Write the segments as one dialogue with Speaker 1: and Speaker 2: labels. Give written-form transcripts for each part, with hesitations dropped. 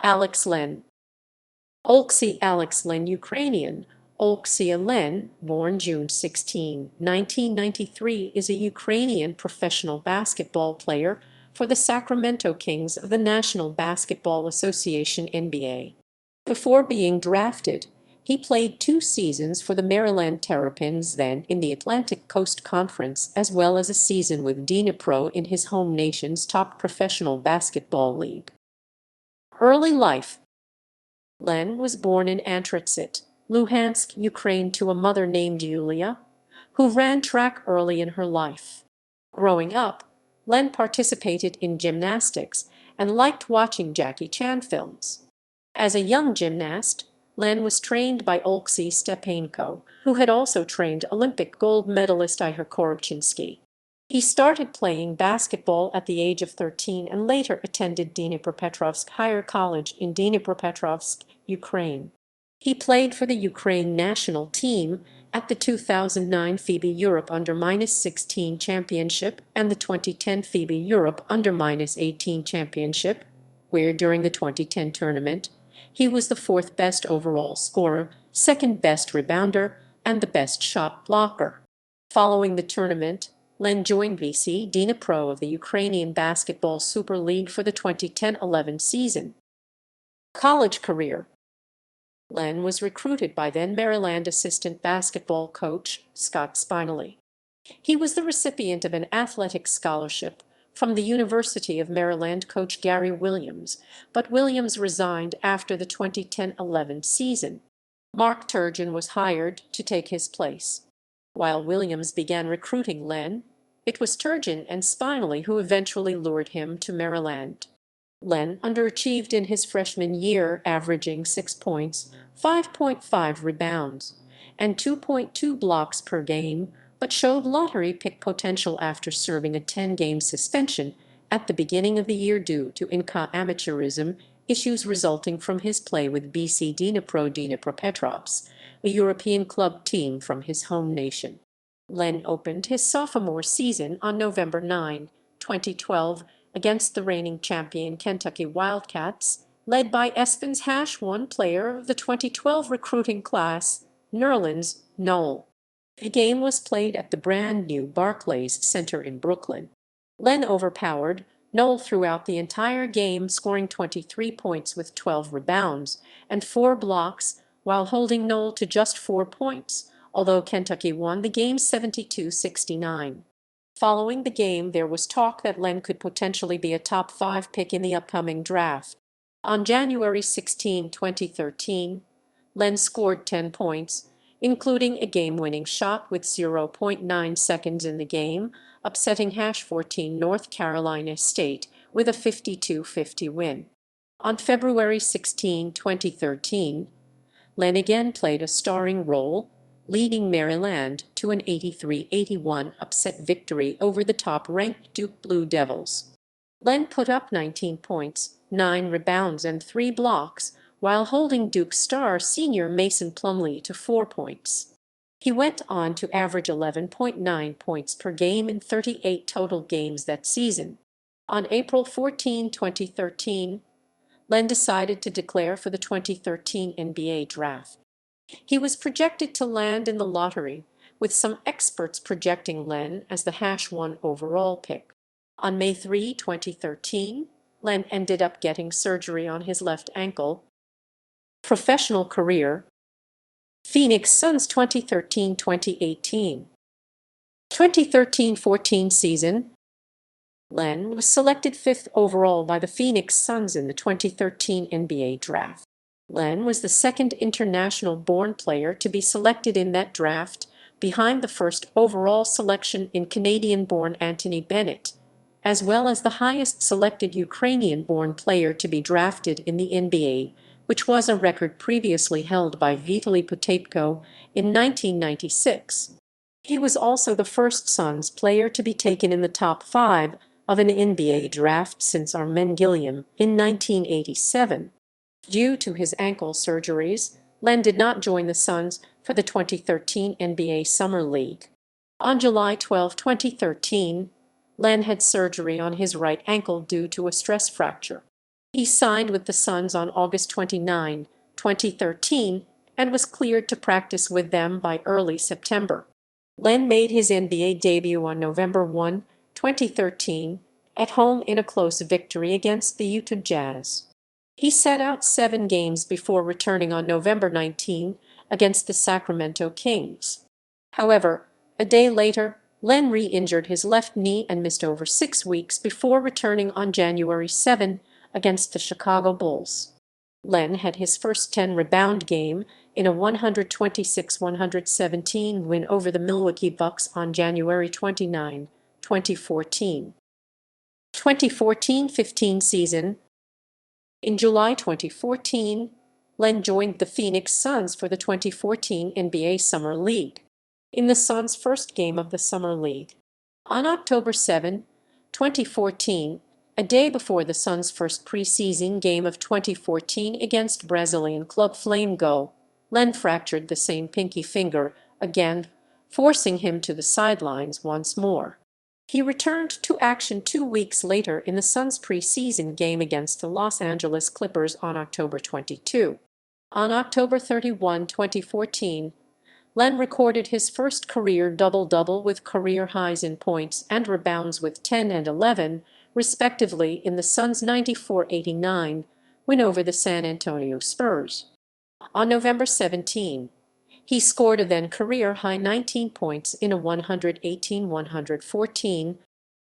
Speaker 1: Oleksiy Leń. Oleksiy Leń, Ukrainian, Oleksiy Leń, born June 16, 1993, is a Ukrainian professional basketball player for the Sacramento Kings of the National Basketball Association (NBA). Before being drafted, he played 2 seasons for the Maryland Terrapins, then in the Atlantic Coast Conference, as well as a season with Dnipro in his home nation's top professional basketball league. Early life. Leń was born in Antritsit, Luhansk, Ukraine, to a mother named Yulia, who ran track early in her life. Growing up, Leń participated in gymnastics and liked watching Jackie Chan films. As a young gymnast, Leń was trained by Oleksiy Stepanenko, who had also trained Olympic gold medalist Ihor Korobchinsky. He started playing basketball at the age of 13 and later attended Dnipropetrovsk Higher College in Dnipropetrovsk, Ukraine. He played for the Ukraine national team at the 2009 FIBA Europe Under-16 Championship and the 2010 FIBA Europe Under-18 Championship, where during the 2010 tournament, he was the 4th best overall scorer, 2nd best rebounder, and the best shot blocker. Following the tournament, Leń joined BC Dnipro of the Ukrainian Basketball Super League for the 2010-11 season. College career. Leń was recruited by then Maryland assistant basketball coach Scott Spinelli. He was the recipient of an athletic scholarship from the University of Maryland coach Gary Williams, but Williams resigned after the 2010-11 season. Mark Turgeon was hired to take his place. While Williams began recruiting Leń, it was Turgeon and Spinelli who eventually lured him to Maryland. Leń underachieved in his freshman year, averaging 6 points, 5.5 rebounds, and 2.2 blocks per game, but showed lottery pick potential after serving a 10-game suspension at the beginning of the year due to amateurism issues resulting from his play with BC Dnipropetrovsk, a European club team from his home nation. Leń opened his sophomore season on November 9, 2012, against the reigning champion Kentucky Wildcats, led by ESPN's #1 player of the 2012 recruiting class, Nerlens Noel. The game was played at the brand-new Barclays Center in Brooklyn. Leń overpowered Noel throughout the entire game, scoring 23 points with 12 rebounds and 4 blocks, while holding Noel to just 4 points, although Kentucky won the game 72-69. Following the game, there was talk that Leń could potentially be a top 5 pick in the upcoming draft. On January 16, 2013, Leń scored 10 points, including a game-winning shot with 0.9 seconds in the game, upsetting #14 North Carolina State with a 52-50 win. On February 16, 2013, Leń again played a starring role, leading Maryland to an 83-81 upset victory over the top-ranked Duke Blue Devils. Leń put up 19 points, 9 rebounds, and 3 blocks, while holding Duke star senior Mason Plumlee to 4 points. He went on to average 11.9 points per game in 38 total games that season. On April 14, 2013, Leń decided to declare for the 2013 NBA draft. He was projected to land in the lottery, with some experts projecting Leń as the #1 overall pick. On May 3, 2013, Leń ended up getting surgery on his left ankle. Professional career. Phoenix Suns 2013-2018. 2013-14 season. Leń was selected 5th overall by the Phoenix Suns in the 2013 NBA draft. Leń was the second international-born player to be selected in that draft, behind the first overall selection in Canadian-born Anthony Bennett, as well as the highest selected Ukrainian-born player to be drafted in the NBA, which was a record previously held by Vitaly Potapko in 1996. He was also the first Suns player to be taken in the top 5 of an NBA draft since Armen Gilliam in 1987. Due to his ankle surgeries, Leń did not join the Suns for the 2013 NBA Summer League. On July 12, 2013, Leń had surgery on his right ankle due to a stress fracture. He signed with the Suns on August 29, 2013, and was cleared to practice with them by early September. Leń made his NBA debut on November 1, 2013, at home in a close victory against the Utah Jazz. He sat out 7 games before returning on November 19 against the Sacramento Kings. However, a day later, Leń re-injured his left knee and missed over 6 weeks before returning on January 7 against the Chicago Bulls. Leń had his first 10-rebound game in a 126-117 win over the Milwaukee Bucks on January 29, 2014. 2014-15 season. In July 2014, Leń joined the Phoenix Suns for the 2014 NBA Summer League, in the Suns' first game of the Summer League. On October 7, 2014, a day before the Suns' first preseason game of 2014 against Brazilian club Flamengo, Leń fractured the same pinky finger again, forcing him to the sidelines once more. He returned to action 2 weeks later in the Suns' preseason game against the Los Angeles Clippers on October 22. On October 31, 2014, Leń recorded his first career double-double with career highs in points and rebounds with 10 and 11, respectively, in the Suns' 94-89 win over the San Antonio Spurs. On November 17, he scored a then-career-high 19 points in a 118-114.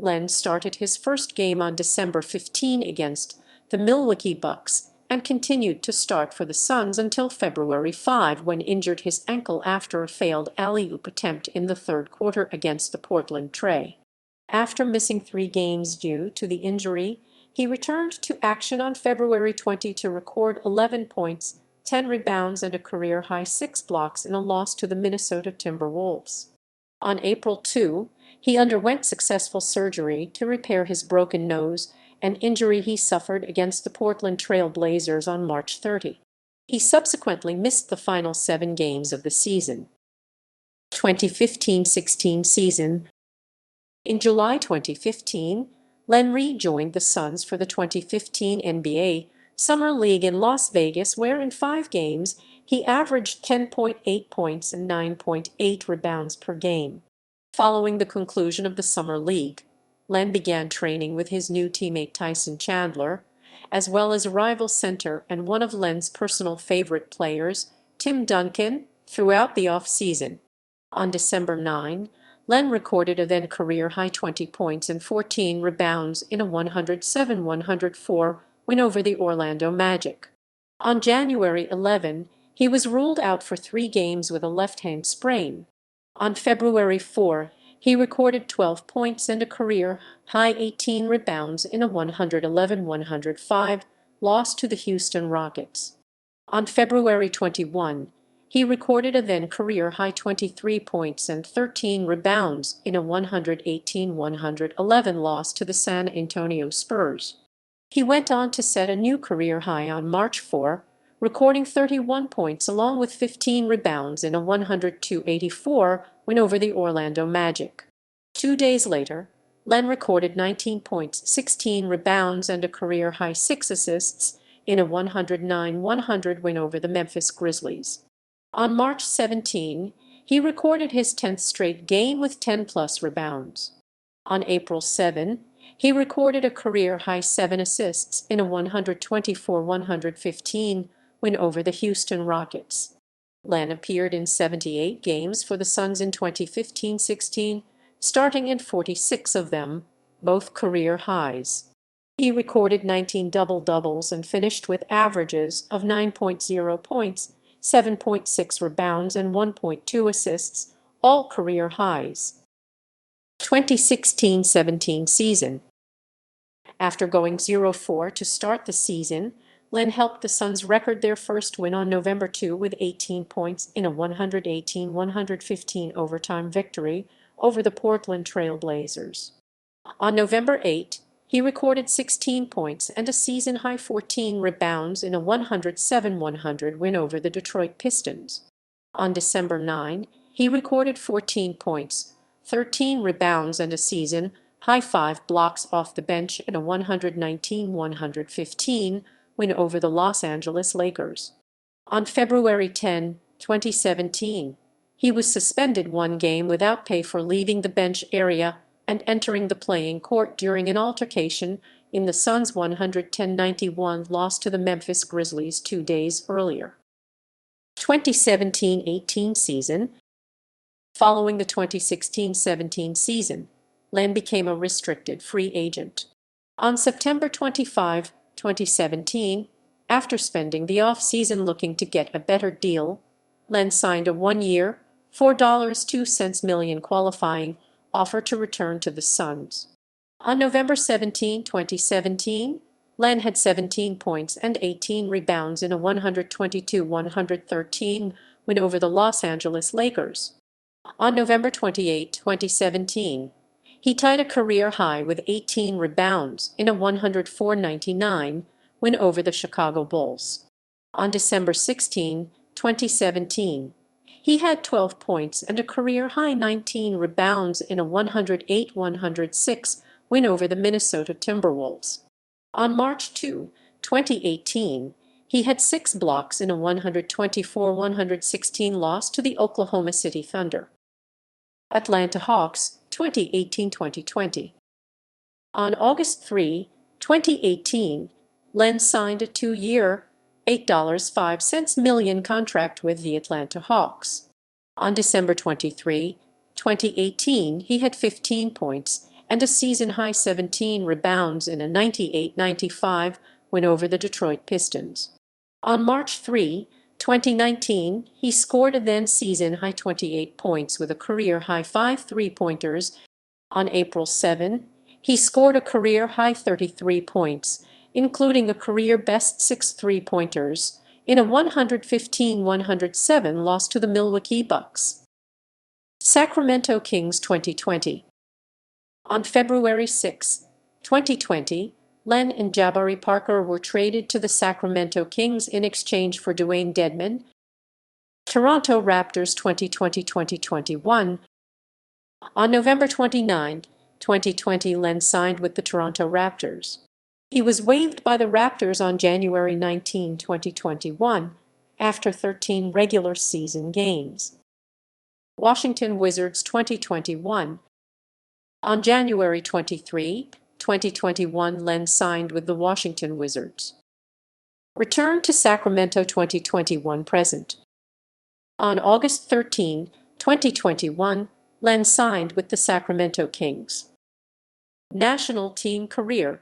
Speaker 1: Leń started his first game on December 15 against the Milwaukee Bucks and continued to start for the Suns until February 5 when injured his ankle after a failed alley-oop attempt in the third quarter against the Portland Trail. After missing 3 games due to the injury, he returned to action on February 20 to record 11 points, 10 rebounds, and a career-high 6 blocks in a loss to the Minnesota Timberwolves. On April 2, he underwent successful surgery to repair his broken nose, an injury he suffered against the Portland Trail Blazers on March 30. He subsequently missed the final 7 games of the season. 2015-16 season. In July 2015, Leń rejoined the Suns for the 2015 NBA Summer League in Las Vegas, where in 5 games he averaged 10.8 points and 9.8 rebounds per game. Following the conclusion of the Summer League, Leń began training with his new teammate Tyson Chandler, as well as rival center and one of Len's personal favorite players, Tim Duncan, throughout the off-season. On December 9, Leń recorded a then-career-high 20 points and 14 rebounds in a 107-104 win over the Orlando Magic. On January 11, he was ruled out for 3 games with a left-hand sprain. On February 4, he recorded 12 points and a career-high 18 rebounds in a 111-105 loss to the Houston Rockets. On February 21, he recorded a then-career-high 23 points and 13 rebounds in a 118-111 loss to the San Antonio Spurs. He went on to set a new career high on March 4, recording 31 points along with 15 rebounds in a 102-84 win over the Orlando Magic. 2 days later, Leń recorded 19 points, 16 rebounds, and a career-high 6 assists in a 109-100 win over the Memphis Grizzlies. On March 17, he recorded his 10th straight game with 10-plus rebounds. On April 7, he recorded a career-high 7 assists in a 124-115 win over the Houston Rockets. Leń appeared in 78 games for the Suns in 2015-16, starting in 46 of them, both career highs. He recorded 19 double-doubles and finished with averages of 9.0 points, 7.6 rebounds, and 1.2 assists, all career highs. 2016-17 season. After going 0-4 to start the season, Leń helped the Suns record their first win on November 2 with 18 points in a 118-115 overtime victory over the Portland Trail Blazers. On November 8, he recorded 16 points and a season-high 14 rebounds in a 107-100 win over the Detroit Pistons. On December 9, he recorded 14 points, 13 rebounds, and a season high 5 blocks off the bench in a 119-115 win over the Los Angeles Lakers. On February 10, 2017, he was suspended 1 game without pay for leaving the bench area and entering the playing court during an altercation in the Suns' 110-91 loss to the Memphis Grizzlies 2 days earlier. 2017-18 season. Following the 2016-17 season, Leń became a restricted free agent. On September 25, 2017, after spending the off-season looking to get a better deal, Leń signed a 1-year, $4.02 million qualifying offer to return to the Suns. On November 17, 2017, Leń had 17 points and 18 rebounds in a 122-113 win over the Los Angeles Lakers. On November 28, 2017, he tied a career high with 18 rebounds in a 104-99 win over the Chicago Bulls. On December 16, 2017, he had 12 points and a career-high 19 rebounds in a 108-106 win over the Minnesota Timberwolves. On March 2, 2018, he had 6 blocks in a 124-116 loss to the Oklahoma City Thunder. Atlanta Hawks, 2018-2020. On August 3, 2018, Leń signed a 2-year, $8.05 million contract with the Atlanta Hawks. On December 23, 2018, he had 15 points and a season-high 17 rebounds in a 98-95 win over the Detroit Pistons. On March 3, 2019, he scored a then-season-high 28 points with a career-high 5 three-pointers. On April 7, he scored a career-high 33 points, including a career-best 6 three-pointers, in a 115-107 loss to the Milwaukee Bucks. Sacramento Kings 2020. On February 6, 2020, Leń and Jabari Parker were traded to the Sacramento Kings in exchange for Dwayne Dedmon. Toronto Raptors 2020-2021. On November 29, 2020, Leń signed with the Toronto Raptors. He was waived by the Raptors on January 19, 2021, after 13 regular season games. Washington Wizards 2021. On January 23, 2021, Leń signed with the Washington Wizards. Return to Sacramento 2021 present. On August 13, 2021, Leń signed with the Sacramento Kings. National team career.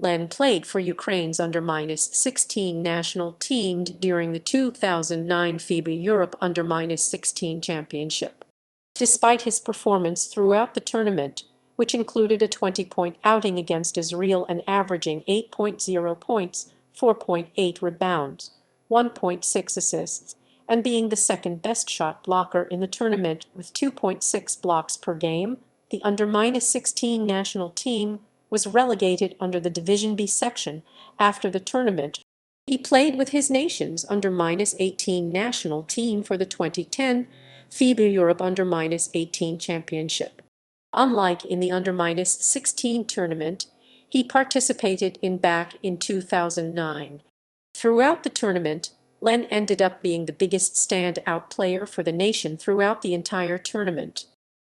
Speaker 1: Leń played for Ukraine's under-16 national team during the 2009 FIBA Europe under-16 championship. Despite his performance throughout the tournament, which included a 20-point outing against Israel and averaging 8.0 points, 4.8 rebounds, 1.6 assists, and being the second-best shot blocker in the tournament with 2.6 blocks per game, the under-16 national team was relegated under the Division B section after the tournament. He played with his nation's under-18 national team for the 2010 FIBA Europe under-18 championship. Unlike in the under-16 tournament, he participated back in 2009. Throughout the tournament, Leń ended up being the biggest standout player for the nation throughout the entire tournament.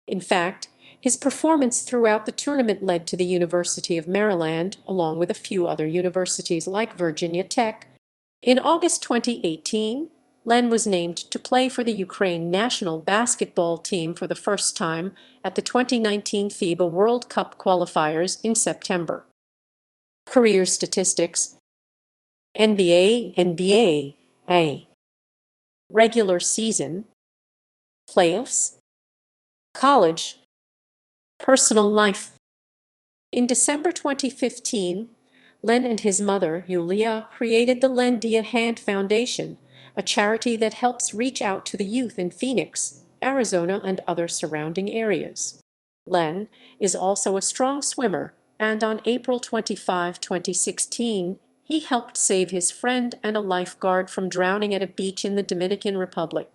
Speaker 1: In fact, his performance throughout the tournament led to the University of Maryland, along with a few other universities like Virginia Tech. In August 2018, Leń was named to play for the Ukraine national basketball team for the first time at the 2019 FIBA World Cup qualifiers in September. Career statistics. NBA, regular season, playoffs, college, personal life. In December 2015, Leń and his mother, Yulia, created the Leń Dia Hand Foundation, a charity that helps reach out to the youth in Phoenix, Arizona, and other surrounding areas. Leń is also a strong swimmer, and on April 25, 2016, he helped save his friend and a lifeguard from drowning at a beach in the Dominican Republic.